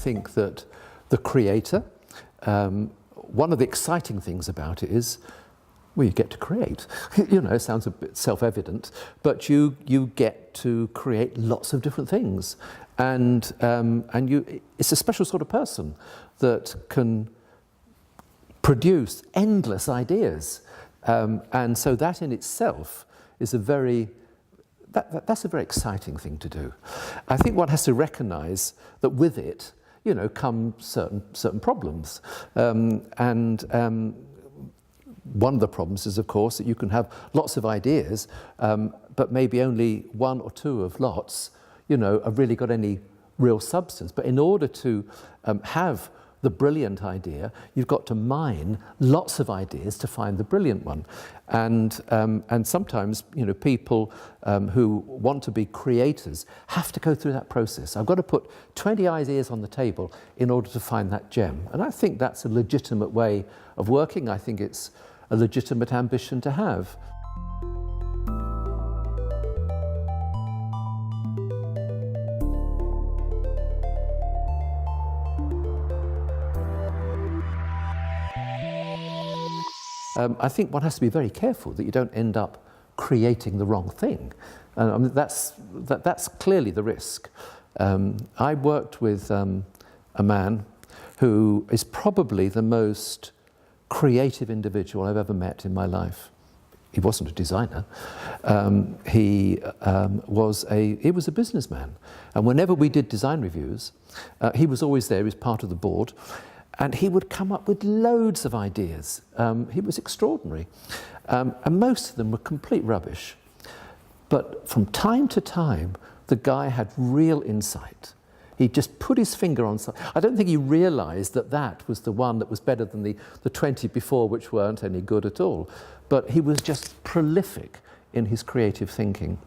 think that the creator, one of the exciting things about it is, well, you get to create. You know, it sounds a bit self-evident, but you get to create lots of different things, and it's a special sort of person that can produce endless ideas, and so that in itself is that's a very exciting thing to do. I think one has to recognise that with it, you know, come certain problems, one of the problems is, of course, that you can have lots of ideas, but maybe only one or two of lots, you know, have really got any real substance. But in order to have the brilliant idea, you've got to mine lots of ideas to find the brilliant one. And sometimes, you know, people who want to be creators have to go through that process. I've got to put 20 ideas on the table in order to find that gem. And I think that's a legitimate way of working. I think it's a legitimate ambition to have. I think one has to be very careful that you don't end up creating the wrong thing. I mean, that's clearly the risk. I worked with a man who is probably the most creative individual I've ever met in my life. He wasn't a designer. He was a businessman, and whenever we did design reviews, he was always there. He was part of the board. And he would come up with loads of ideas. He was extraordinary. And most of them were complete rubbish. But from time to time, the guy had real insight. He just put his finger on something. I don't think he realised that that was the one that was better than the 20 before, which weren't any good at all. But he was just prolific in his creative thinking.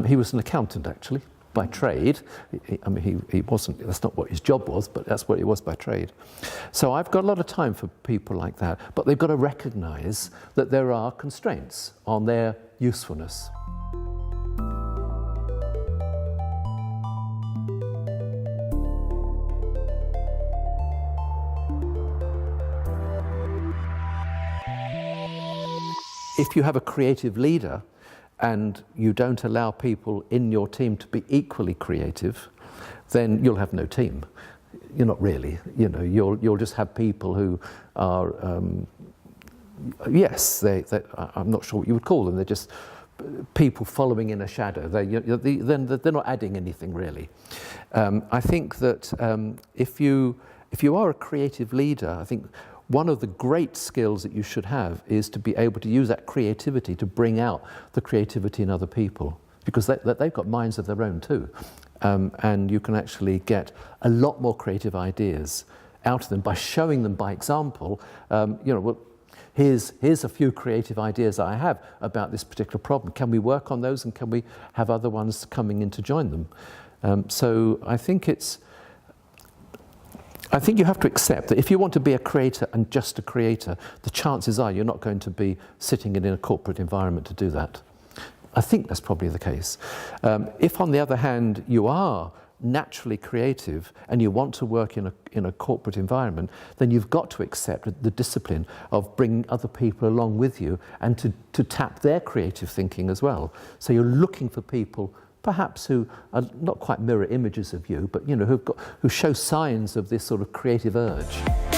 He was an accountant, actually, by trade. He wasn't, that's not what his job was, but that's what he was by trade. So I've got a lot of time for people like that, but they've got to recognise that there are constraints on their usefulness. If you have a creative leader and you don't allow people in your team to be equally creative, then you'll have no team. You're not really, you know, you'll just have people who are, yes, I'm not sure what you would call them, they're just people following in a shadow. They're not adding anything really. I think that if you are a creative leader, I think one of the great skills that you should have is to be able to use that creativity to bring out the creativity in other people, because they've got minds of their own too. And you can actually get a lot more creative ideas out of them by showing them by example, you know, well, here's a few creative ideas I have about this particular problem. Can we work on those, and can we have other ones coming in to join them? So I think you have to accept that if you want to be a creator and just a creator, the chances are you're not going to be sitting in a corporate environment to do that. I think that's probably the case. If, on the other hand, you are naturally creative and you want to work in a corporate environment, then you've got to accept the discipline of bringing other people along with you and to tap their creative thinking as well. So you're looking for people perhaps who are not quite mirror images of you, but you know, who show signs of this sort of creative urge.